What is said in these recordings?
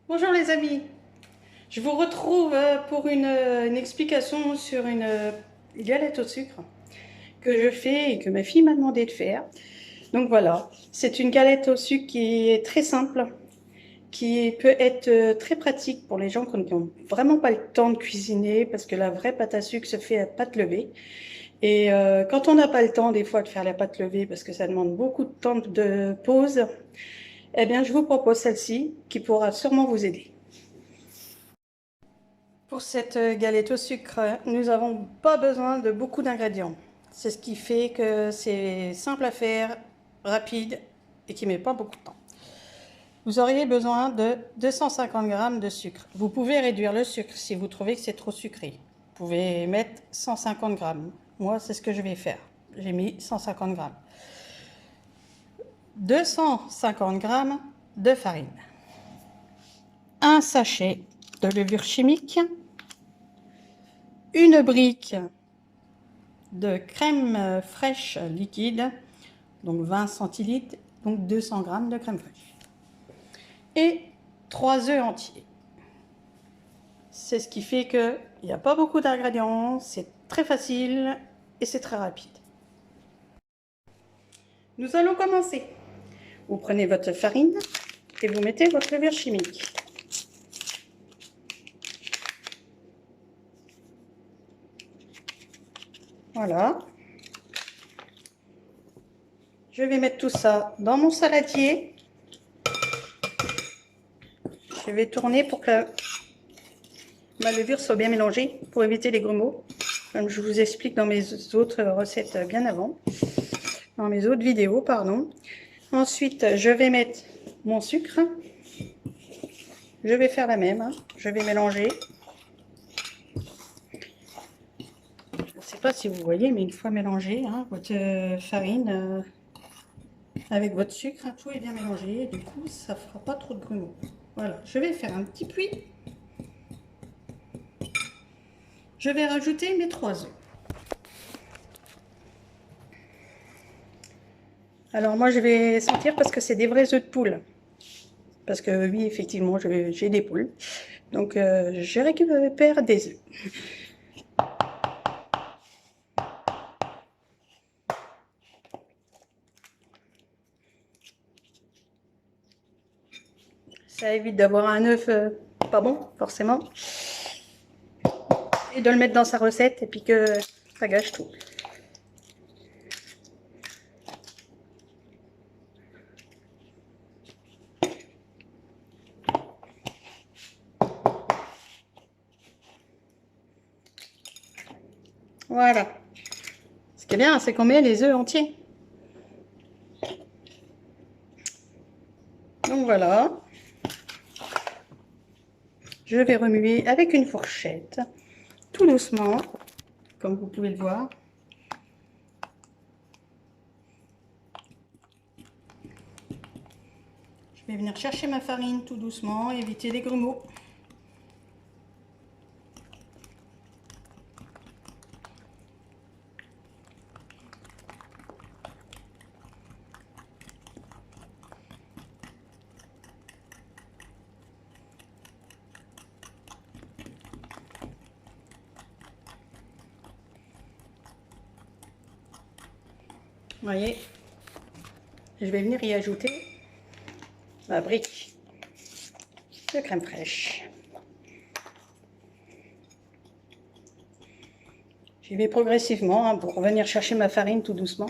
Bonjour les amis, je vous retrouve pour une explication sur une galette au sucre que je fais et que ma fille m'a demandé de faire. Donc voilà, c'est une galette au sucre qui est très simple, qui peut être très pratique pour les gens qui n'ont vraiment pas le temps de cuisiner parce que la vraie pâte à sucre se fait à pâte levée. Et quand on n'a pas le temps des fois de faire la pâte levée parce que ça demande beaucoup de temps de pause, eh bien je vous propose celle-ci qui pourra sûrement vous aider. Pour cette galette au sucre, nous n'avons pas besoin de beaucoup d'ingrédients. C'est ce qui fait que c'est simple à faire, rapide et qui ne met pas beaucoup de temps. Vous auriez besoin de 250 g de sucre. Vous pouvez réduire le sucre si vous trouvez que c'est trop sucré. Vous pouvez mettre 150 g. Moi, c'est ce que je vais faire. J'ai mis 150 g. 250 g de farine. Un sachet de levure chimique. Une brique de crème fraîche liquide, donc 20 centilitres, donc 200 g de crème fraîche. Et 3 œufs entiers. C'est ce qui fait qu'il n'y a pas beaucoup d'ingrédients, c'est très facile et c'est très rapide. Nous allons commencer. Vous prenez votre farine et vous mettez votre levure chimique. Voilà. Je vais mettre tout ça dans mon saladier. Je vais tourner pour que ma levure soit bien mélangée pour éviter les grumeaux, comme je vous explique dans mes autres recettes bien avant, dans mes autres vidéos, pardon. Ensuite, je vais mettre mon sucre. Je vais faire la même, hein. Je vais mélanger. Je ne sais pas si vous voyez, mais une fois mélangé, hein, votre farine avec votre sucre, hein, tout est bien mélangé. Et du coup, ça ne fera pas trop de grumeaux. Voilà, je vais faire un petit puits. Je vais rajouter mes 3 œufs. Alors moi, je vais sentir parce que c'est des vrais œufs de poule. Parce que oui, effectivement, j'ai des poules. Donc, je récupère des œufs. Ça évite d'avoir un œuf pas bon, forcément. Et de le mettre dans sa recette et puis que ça gâche tout. Voilà. Ce qui est bien, c'est qu'on met les œufs entiers. Donc voilà. Je vais remuer avec une fourchette, tout doucement, comme vous pouvez le voir. Je vais venir chercher ma farine tout doucement, éviter les grumeaux. Vous voyez, je vais venir y ajouter ma brique de crème fraîche. J'y vais progressivement hein, pour venir chercher ma farine tout doucement.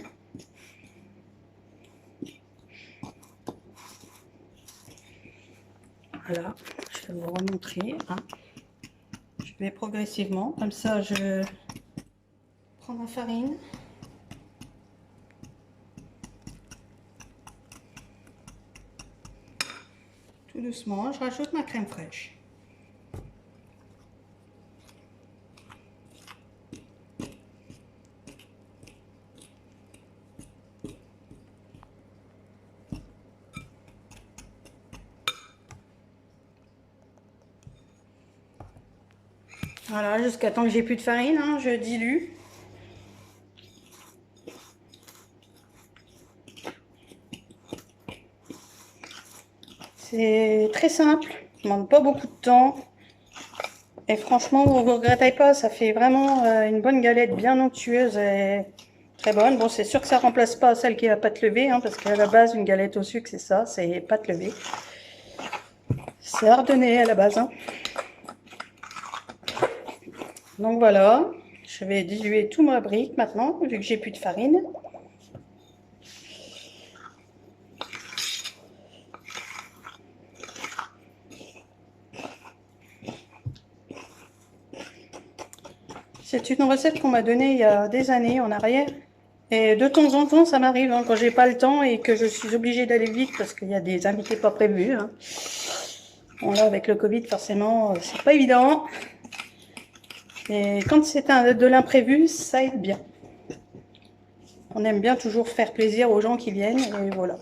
Voilà, je vais vous remontrer. Hein. Je vais progressivement, comme ça je prends ma farine. Tout doucement, je rajoute ma crème fraîche. Voilà, jusqu'à temps que j'ai plus de farine, hein, je dilue. C'est très simple, Ça demande pas beaucoup de temps. Et franchement, vous ne regrettez pas, ça fait vraiment une bonne galette bien onctueuse et très bonne. Bon, c'est sûr que ça remplace pas celle qui va pâte levée, hein, parce qu'à la base, une galette au sucre, c'est ça, c'est pâte levée. C'est ardennais à la base. Hein. Donc voilà, je vais diluer tout ma brique maintenant, vu que j'ai plus de farine. C'est une recette qu'on m'a donnée il y a des années en arrière. Et de temps en temps, ça m'arrive hein, quand j'ai pas le temps et que je suis obligée d'aller vite parce qu'il y a des invités pas prévus. Hein. Bon là, avec le Covid, forcément, c'est pas évident. Et quand c'est de l'imprévu, ça aide bien. On aime bien toujours faire plaisir aux gens qui viennent et voilà.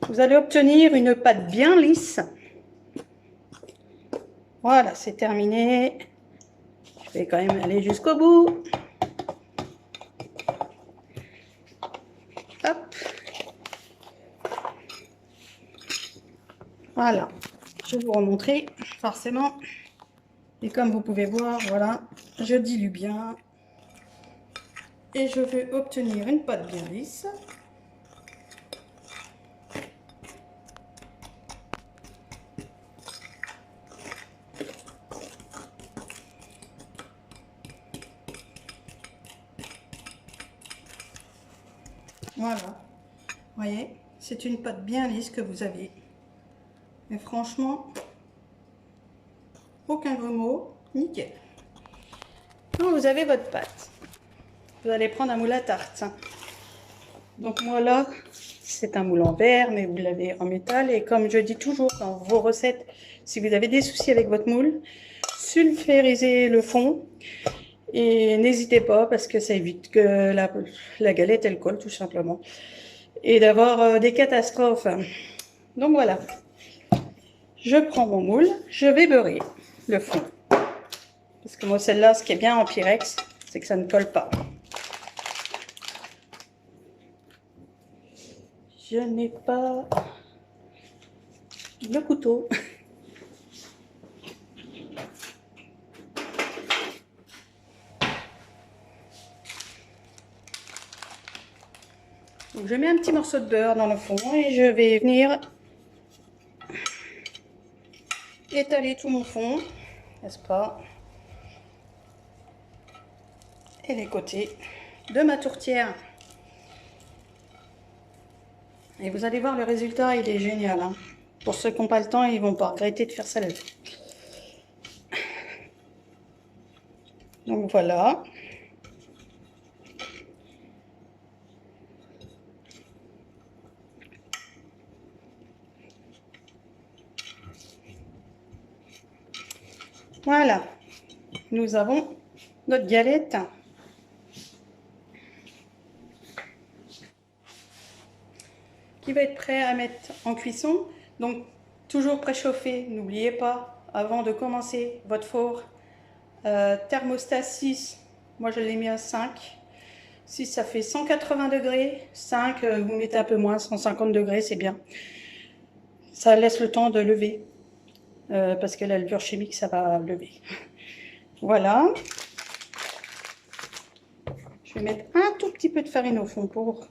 Vous allez obtenir une pâte bien lisse. Voilà, c'est terminé. Je vais quand même aller jusqu'au bout. Hop. Voilà. Je vais vous remontrer, forcément. Et comme vous pouvez voir, voilà, je dilue bien. Et je vais obtenir une pâte bien lisse. Voilà. Vous voyez, c'est une pâte bien lisse que vous avez. Et franchement, aucun grumeau, nickel. Donc vous avez votre pâte. Vous allez prendre un moule à tarte. Donc moi là, c'est un moule en verre, mais vous l'avez en métal. Et comme je dis toujours dans vos recettes, si vous avez des soucis avec votre moule, sulfurisez le fond. Et n'hésitez pas parce que ça évite que la galette elle colle tout simplement. Et d'avoir des catastrophes. Donc voilà. Je prends mon moule, je vais beurrer le fond. Parce que moi celle-là, ce qui est bien en Pyrex, c'est que ça ne colle pas. Je n'ai pas le couteau. Donc je mets un petit morceau de beurre dans le fond et je vais venir étaler tout mon fond, n'est-ce pas? Et les côtés de ma tourtière. Et vous allez voir le résultat, il est génial. Hein. Pour ceux qui n'ont pas le temps, ils vont pas regretter de faire ça. Donc voilà. Voilà. Nous avons notre galette. Qui va être prêt à mettre en cuisson. Donc toujours préchauffer, n'oubliez pas, avant de commencer votre four. Thermostat 6, moi je l'ai mis à 5. 6 ça fait 180 degrés, 5 vous mettez un peu moins, 150 degrés c'est bien. Ça laisse le temps de lever, parce que la levure chimique ça va lever. Voilà. Je vais mettre un tout petit peu de farine au fond pour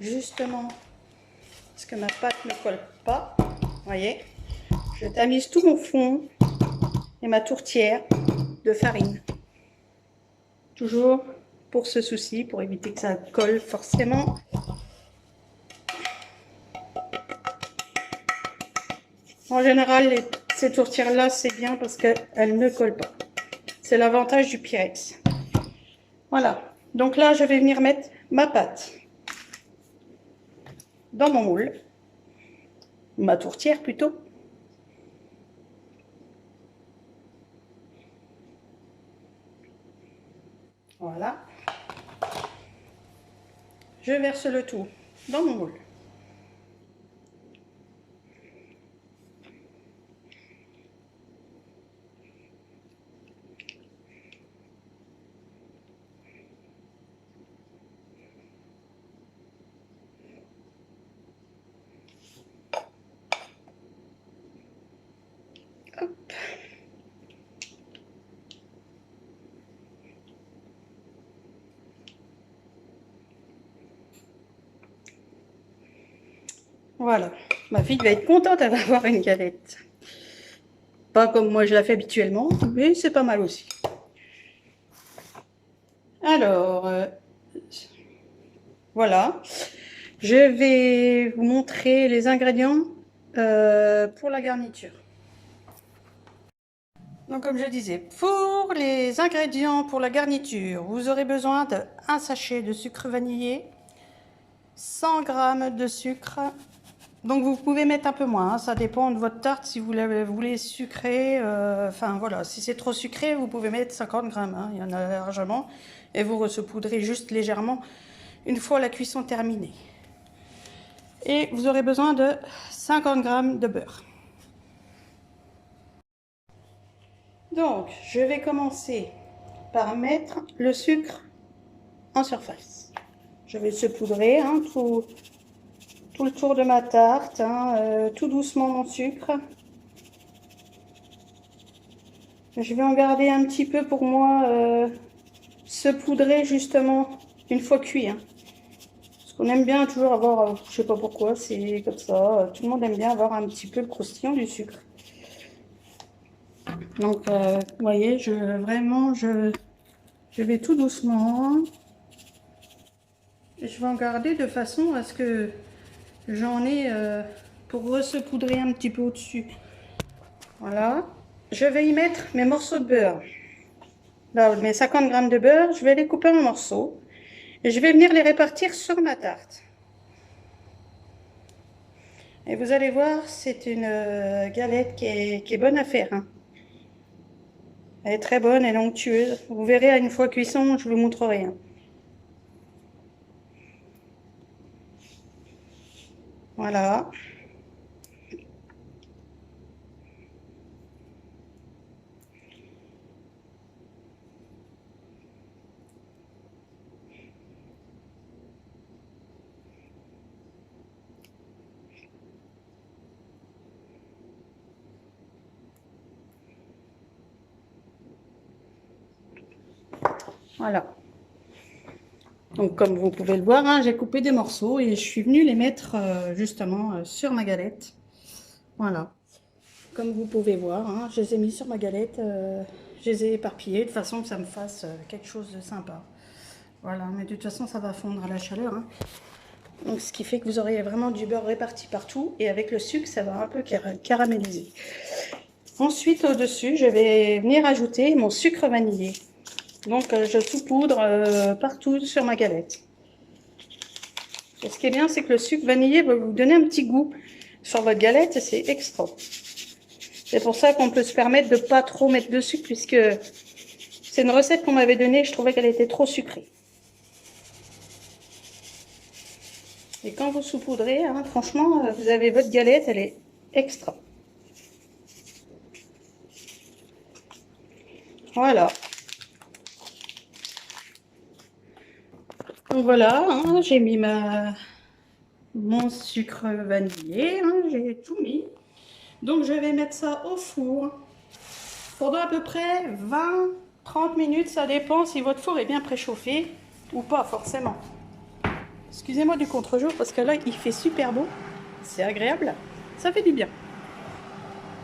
justement parce que ma pâte ne colle pas. Vous voyez, je tamise tout mon fond et ma tourtière de farine. Toujours pour ce souci, pour éviter que ça colle forcément. En général, ces tourtières-là, c'est bien parce qu'elles ne collent pas. C'est l'avantage du Pyrex. Voilà. Donc là, je vais venir mettre ma pâte dans mon moule. Ma tourtière plutôt. Voilà. Je verse le tout dans mon moule. Voilà, ma fille va être contente d'avoir une galette. Pas comme moi je la fais habituellement, mais c'est pas mal aussi. Alors, voilà. Je vais vous montrer les ingrédients pour la garniture. Donc comme je disais, pour les ingrédients pour la garniture, vous aurez besoin de 1 sachet de sucre vanillé, 100 g de sucre. Donc vous pouvez mettre un peu moins, hein, ça dépend de votre tarte si vous la voulez sucrée. Enfin voilà, si c'est trop sucré, vous pouvez mettre 50 g, hein, il y en a largement. Et vous resaupoudrez juste légèrement une fois la cuisson terminée. Et vous aurez besoin de 50 g de beurre. Donc je vais commencer par mettre le sucre en surface. Je vais saupoudrer hein, tout le tour de ma tarte, hein, tout doucement mon sucre. Je vais en garder un petit peu pour moi saupoudrer justement une fois cuit. Hein. Parce qu'on aime bien toujours avoir, je sais pas pourquoi, c'est comme ça, tout le monde aime bien avoir un petit peu le croustillant du sucre. Donc vous voyez, je vais tout doucement. Et je vais en garder de façon à ce que j'en ai pour resaupoudrer un petit peu au-dessus. Voilà. Je vais y mettre mes morceaux de beurre. Là, mes 50 g de beurre, je vais les couper en morceaux. Et je vais venir les répartir sur ma tarte. Et vous allez voir, c'est une galette qui est bonne à faire. Hein. Elle est très bonne, elle est onctueuse. Vous verrez à une fois cuisson, je vous montrerai. Hein. Voilà. Voilà. Donc comme vous pouvez le voir, hein, j'ai coupé des morceaux et je suis venue les mettre justement sur ma galette. Voilà. Comme vous pouvez voir, hein, je les ai mis sur ma galette, je les ai éparpillés de façon que ça me fasse quelque chose de sympa. Voilà, mais de toute façon ça va fondre à la chaleur. Hein. Donc ce qui fait que vous aurez vraiment du beurre réparti partout et avec le sucre ça va un peu caraméliser. Ensuite au-dessus je vais venir ajouter mon sucre vanillé. Donc je saupoudre partout sur ma galette. Et ce qui est bien c'est que le sucre vanillé va vous donner un petit goût sur votre galette et c'est extra. C'est pour ça qu'on peut se permettre de ne pas trop mettre de sucre puisque c'est une recette qu'on m'avait donnée, je trouvais qu'elle était trop sucrée. Et quand vous saupoudrez, hein, franchement, vous avez votre galette, elle est extra. Voilà. Donc voilà, hein, j'ai mis mon sucre vanillé, hein, j'ai tout mis. Donc je vais mettre ça au four pendant à peu près 20-30 minutes, ça dépend si votre four est bien préchauffé ou pas forcément. Excusez-moi du contre-jour parce que là il fait super beau, c'est agréable, ça fait du bien.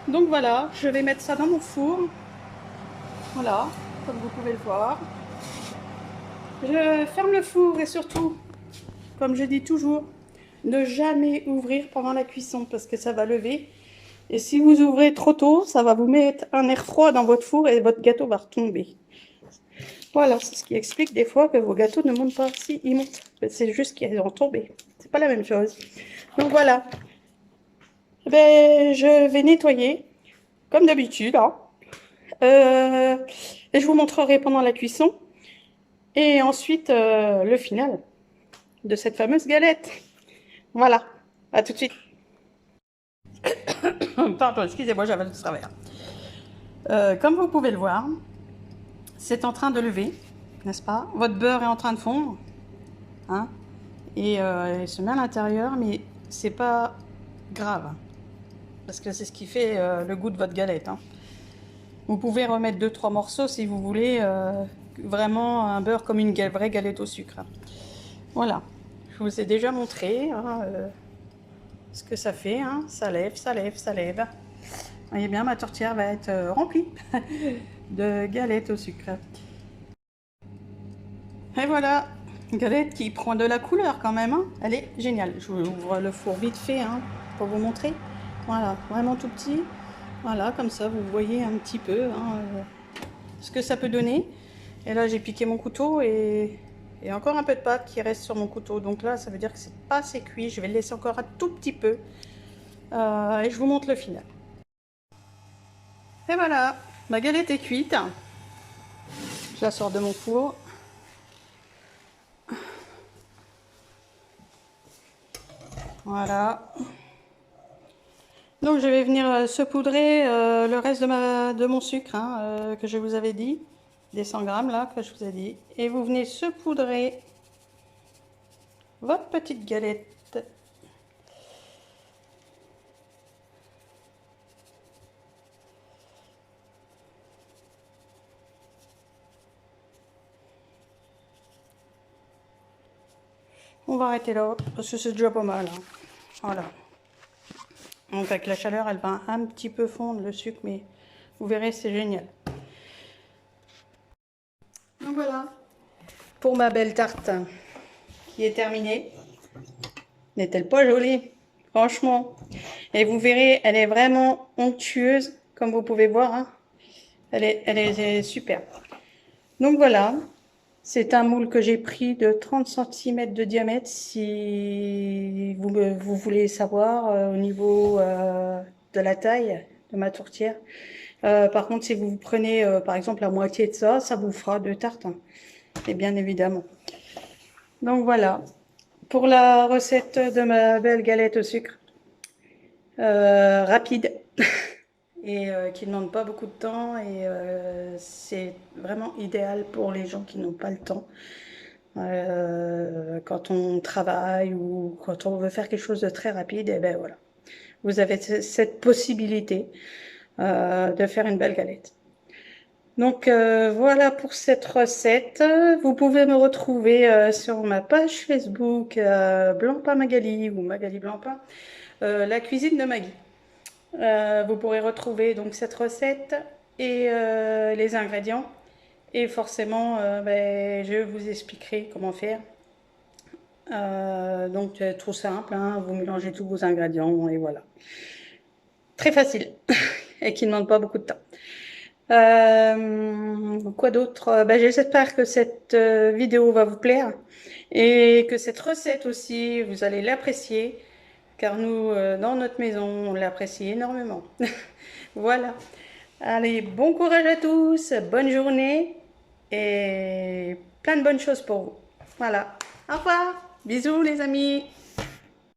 Donc voilà, je vais mettre ça dans mon four, voilà, comme vous pouvez le voir. Je ferme le four et surtout, comme je dis toujours, ne jamais ouvrir pendant la cuisson parce que ça va lever. Et si vous ouvrez trop tôt, ça va vous mettre un air froid dans votre four et votre gâteau va retomber. Voilà, c'est ce qui explique des fois que vos gâteaux ne montent pas. Si, ils montent. C'est juste qu'ils vont tomber. C'est pas la même chose. Donc voilà. Ben, je vais nettoyer, comme d'habitude. Hein. Et je vous montrerai pendant la cuisson. Et ensuite, le final de cette fameuse galette. Voilà. À tout de suite. Pardon, excusez-moi, j'avais le travers. Comme vous pouvez le voir, c'est en train de lever, n'est-ce pas? Votre beurre est en train de fondre. Hein, et il se met à l'intérieur, mais c'est pas grave. Parce que c'est ce qui fait le goût de votre galette. Hein. Vous pouvez remettre 2-3 morceaux si vous voulez vraiment un beurre comme une vraie galette au sucre. Voilà, je vous ai déjà montré. Hein, ce que ça fait, hein. Ça lève, ça lève, ça lève. Vous voyez bien, ma tourtière va être remplie de galettes au sucre. Et voilà, une galette qui prend de la couleur quand même, hein. Elle est géniale. Je vous ouvre le four vite fait, hein, pour vous montrer. Voilà, vraiment tout petit. Voilà, comme ça, vous voyez un petit peu, hein, ce que ça peut donner. Et là, j'ai piqué mon couteau et encore un peu de pâte qui reste sur mon couteau. Donc là, ça veut dire que c'est pas assez cuit. Je vais le laisser encore un tout petit peu. Et je vous montre le final. Et voilà, ma galette est cuite. Je la sors de mon four. Voilà. Donc je vais venir saupoudrer le reste de mon sucre, hein, que je vous avais dit. Des 100 grammes là, que je vous ai dit. Et vous venez saupoudrer votre petite galette. On va arrêter là, parce que c'est déjà pas mal, hein. Voilà. Donc avec la chaleur, elle va un petit peu fondre le sucre, mais vous verrez, c'est génial. Donc voilà, pour ma belle tarte qui est terminée. N'est-elle pas jolie? Franchement. Et vous verrez, elle est vraiment onctueuse, comme vous pouvez voir, hein. Elle est super. Donc voilà, c'est un moule que j'ai pris de 30 cm de diamètre, si vous voulez savoir au niveau de la taille de ma tourtière. Par contre, si vous prenez par exemple la moitié de ça, ça vous fera 2 tartes, hein. Et bien évidemment. Donc voilà, pour la recette de ma belle galette au sucre. Rapide et qui ne demande pas beaucoup de temps, et c'est vraiment idéal pour les gens qui n'ont pas le temps. Quand on travaille ou quand on veut faire quelque chose de très rapide, et ben voilà, vous avez cette possibilité de faire une belle galette. Donc voilà pour cette recette. Vous pouvez me retrouver sur ma page Facebook Blancpain Magali ou Magali Blancpain, la cuisine de Maggie. Vous pourrez retrouver donc cette recette et les ingrédients. Et forcément, ben, je vous expliquerai comment faire. Donc tout simple, hein, vous mélangez tous vos ingrédients et voilà. Très facile et qui ne demande pas beaucoup de temps. Quoi d'autre? Ben, j'espère que cette vidéo va vous plaire et que cette recette aussi, vous allez l'apprécier, car nous, dans notre maison, on l'apprécie énormément. Voilà. Allez, bon courage à tous, bonne journée et plein de bonnes choses pour vous. Voilà. Au revoir. Bisous les amis.